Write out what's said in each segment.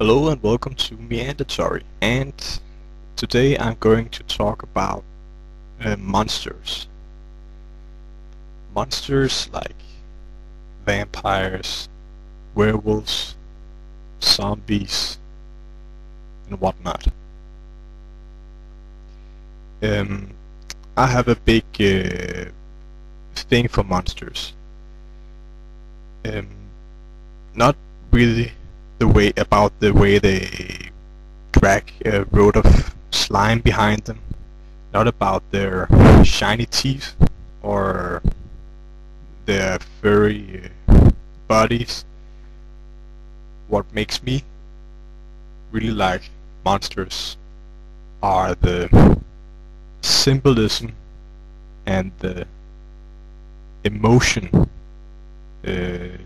Hello and welcome to Meandatory, and today I'm going to talk about monsters. Monsters like vampires, werewolves, zombies, and whatnot. Um, I have a big thing for monsters. Um, not really the way they drag a road of slime behind them, not about their shiny teeth or their furry bodies. What makes me really like monsters are the symbolism and the emotion they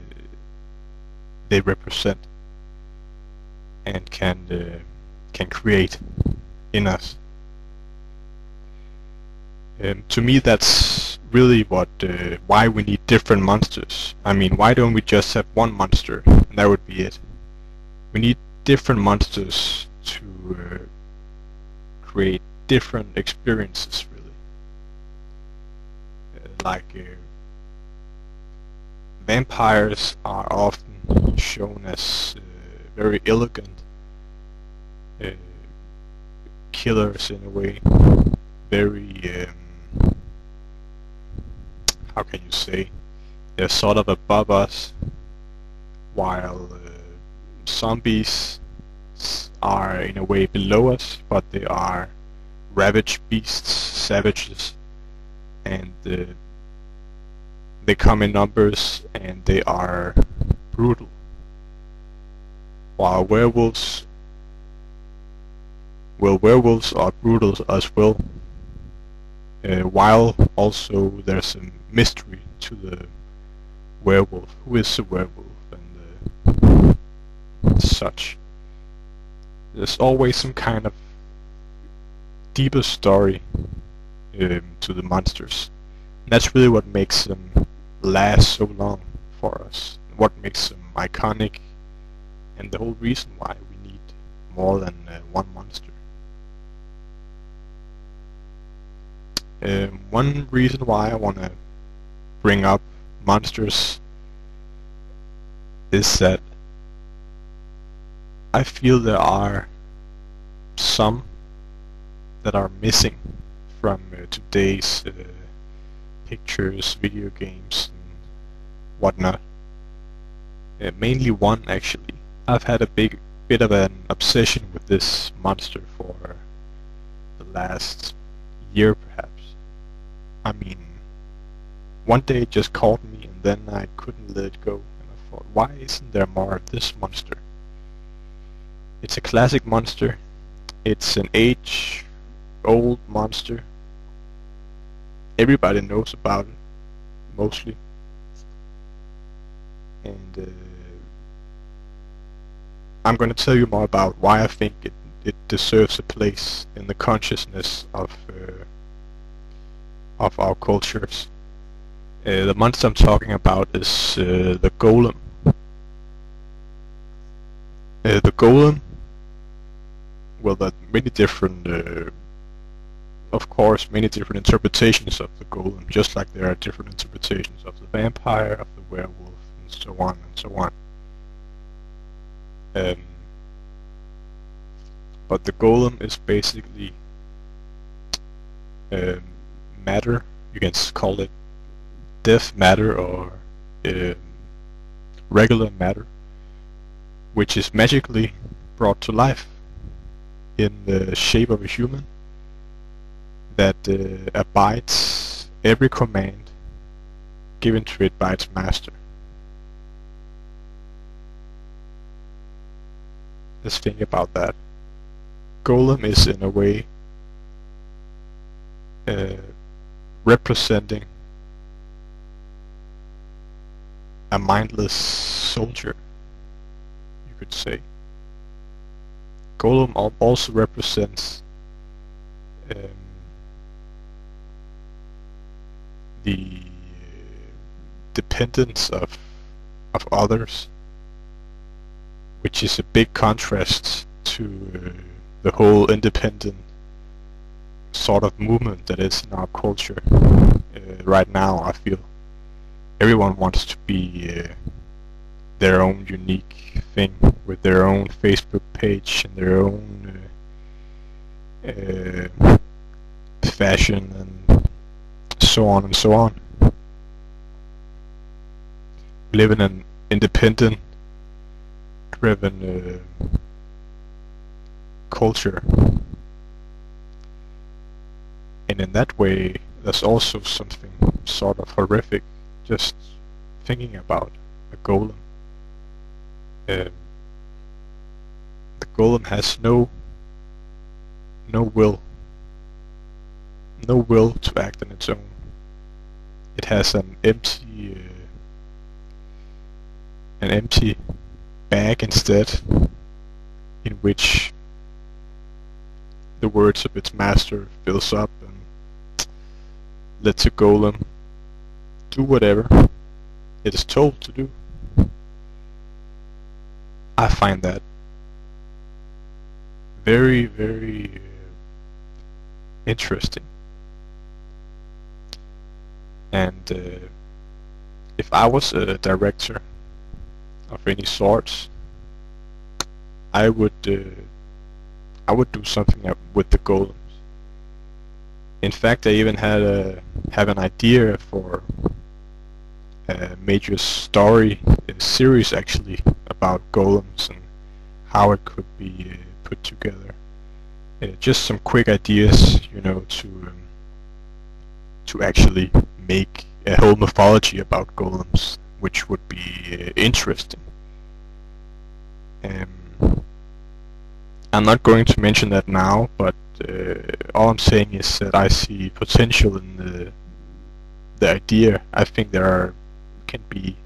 represent and can create in us. To me, that's really why we need different monsters. I mean, why don't we just have one monster and that would be it? We need different monsters to create different experiences, really. Vampires are often shown as very elegant uh, killers in a way, very how can you say, they're sort of above us, while zombies are in a way below us, but they are ravaged beasts, savages, and they come in numbers and they are brutal. While werewolves are brutal as well, while also there's a mystery to the werewolf. Who is the werewolf and such. There's always some kind of deeper story to the monsters. And that's really what makes them last so long for us. What makes them iconic, and the whole reason why we need more than one monster. One reason why I want to bring up monsters is that I feel there are some that are missing from today's pictures, video games, and whatnot. Mainly one, actually. I've had a bit of an obsession with this monster for the last year, perhaps. I mean, one day it just caught me, and then I couldn't let it go. And I thought, why isn't there more of this monster? It's a classic monster. It's an age-old monster. Everybody knows about it, mostly. And I'm going to tell you more about why I think it deserves a place in the consciousness of our cultures. The monster I'm talking about is the golem. The golem, well, there are many different, of course, many different interpretations of the golem, just like there are different interpretations of the vampire, of the werewolf, and so on and so on. But the golem is basically matter. You can call it death matter or regular matter, which is magically brought to life in the shape of a human that abides every command given to it by its master. Let's think about that. Golem is in a way representing a mindless soldier, you could say. Golem also represents the dependence of others which is a big contrast to the whole independent sort of movement that is in our culture right now. I feel everyone wants to be their own unique thing with their own Facebook page and their own fashion and so on and so on. We live in an independent driven culture, and in that way there's also something sort of horrific just thinking about a golem. The golem has no will to act on its own. It has an empty bag instead, in which the words of its master fills up and lets a golem do whatever it is told to do. I find that very, very interesting. And if I was a director of any sorts, I would do something with the golems. In fact, I even have an idea for a major story, a series actually, about golems and how it could be put together. Just some quick ideas, you know, to actually make a whole mythology about golems, which would be interesting. I'm not going to mention that now, but all I'm saying is that I see potential in the idea. I think there can be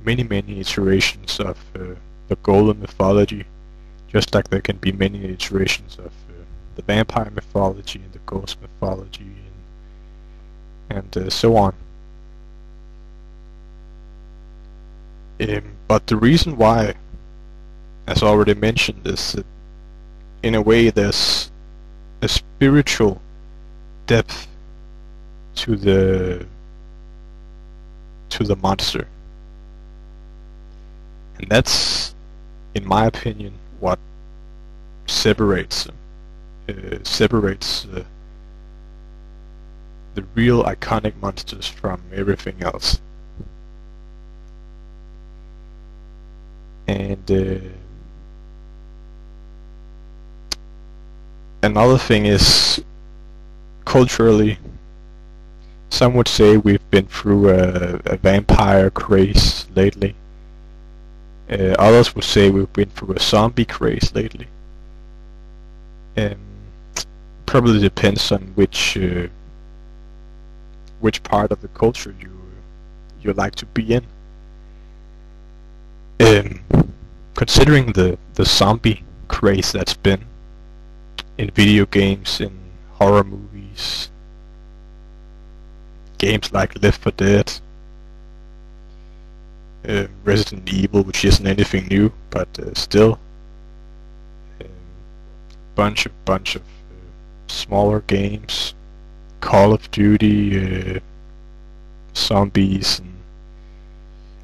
many iterations of the golem mythology, just like there can be many iterations of the vampire mythology and the ghost mythology and so on. But the reason why, as already mentioned, is that in a way there's a spiritual depth to the monster, and that's, in my opinion, what separates the real iconic monsters from everything else. And another thing is, culturally, some would say we've been through a vampire craze lately. Others would say we've been through a zombie craze lately. Probably depends on which part of the culture you like to be in. Considering the zombie craze that's been in video games, in horror movies, games like Left 4 Dead, Resident Evil, which isn't anything new, but still, bunch of smaller games, Call of Duty, zombies, and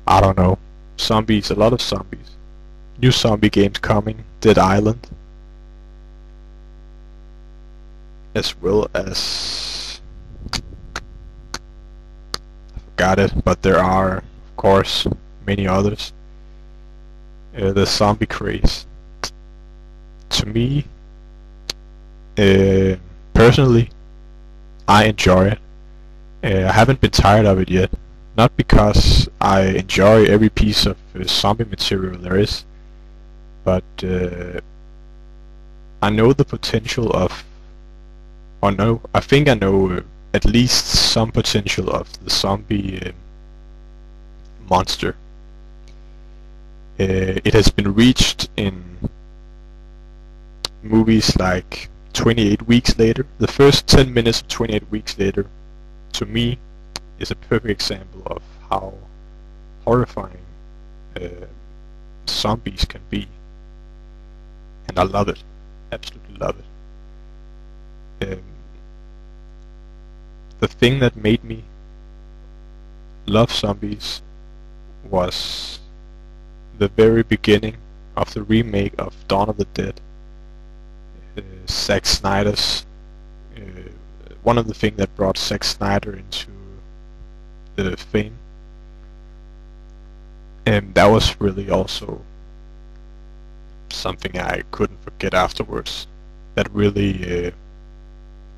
I don't know, zombies, a lot of zombies. New zombie games coming, Dead Island, as well as, I forgot it, but there are, of course, many others. The zombie craze. To me, personally, I enjoy it. I haven't been tired of it yet. Not because I enjoy every piece of zombie material there is, but I know the potential of, or no, I think I know at least some potential of the zombie monster. It has been reached in movies like 28 Weeks Later. The first 10 minutes of 28 Weeks Later, to me, is a perfect example of how horrifying zombies can be, and I love it, absolutely love it. The thing that made me love zombies was the very beginning of the remake of Dawn of the Dead. Zack Snyder's one of the things that brought Zack Snyder into the fame, and that was really also something I couldn't forget afterwards. That really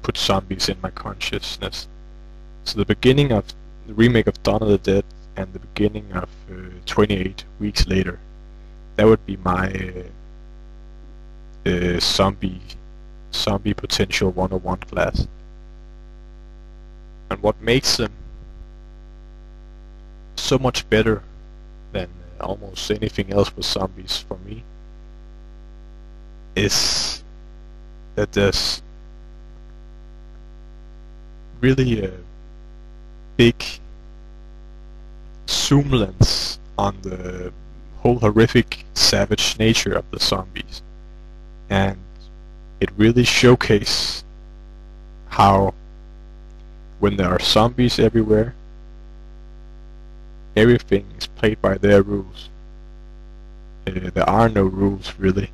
put zombies in my consciousness. So the beginning of the remake of Dawn of the Dead and the beginning of 28 Weeks Later, that would be my zombie potential 101 class. And what makes them so much better than almost anything else with zombies for me is that there's really a big zoom lens on the whole horrific, savage nature of the zombies, and it really showcases how when there are zombies everywhere, everything is played by their rules. There are no rules really.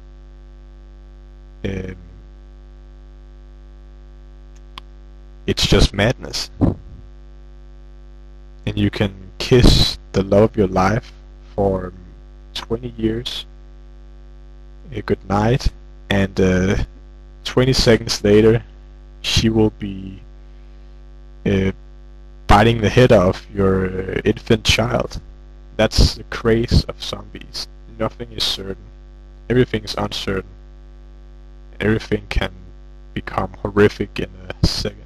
It's just madness, and you can kiss the love of your life for 20 years good night, and 20 seconds later she will be biting the head off your infant child. That's the craze of zombies. Nothing is certain, everything is uncertain, everything can become horrific in a second.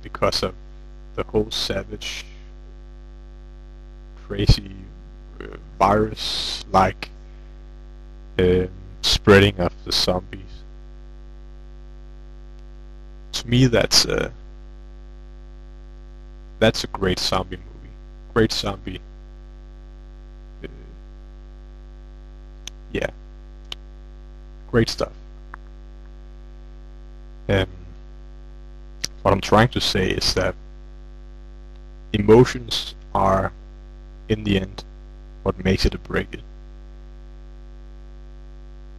Because of the whole savage, crazy, virus-like spreading of the zombies. To me, that's a great zombie movie. Great zombie. Yeah, great stuff. What I'm trying to say is that emotions are, in the end, what makes it or break it.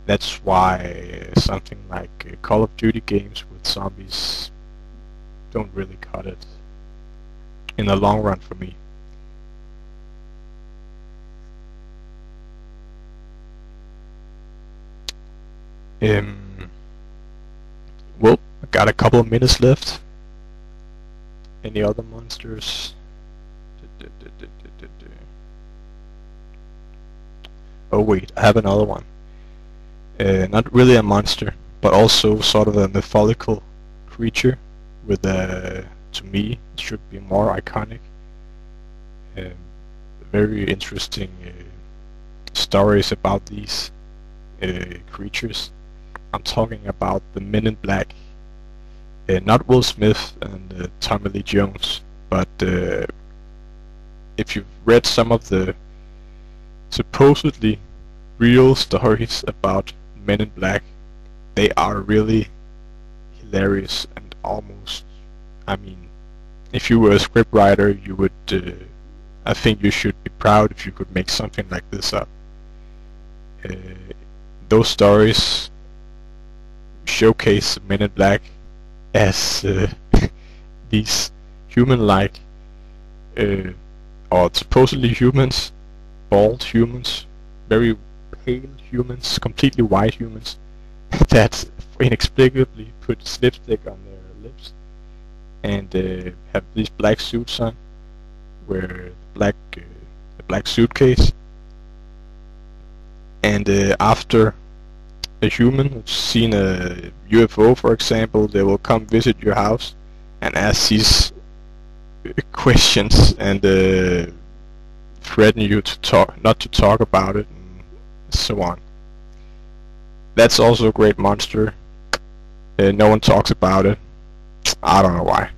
That's why something like Call of Duty games with zombies don't really cut it in the long run for me. Well, I got a couple of minutes left. Any other monsters? Oh wait, I have another one. Not really a monster, but also sort of a mythological creature with to me, it should be more iconic. Very interesting stories about these creatures. I'm talking about the Men in Black. Not Will Smith and Tommy Lee Jones, but if you've read some of the supposedly real stories about Men in Black, they are really hilarious and almost, I mean, if you were a scriptwriter, you would, I think you should be proud if you could make something like this up. Those stories showcase Men in Black as these human-like, or supposedly humans, bald humans, very pale humans, completely white humans, that inexplicably put lipstick on their lips and have these black suits on, wear a black suitcase, and after a human who's seen a UFO, for example, they will come visit your house and ask these questions and threaten you to not to talk about it, and so on. That's also a great monster. No one talks about it. I don't know why.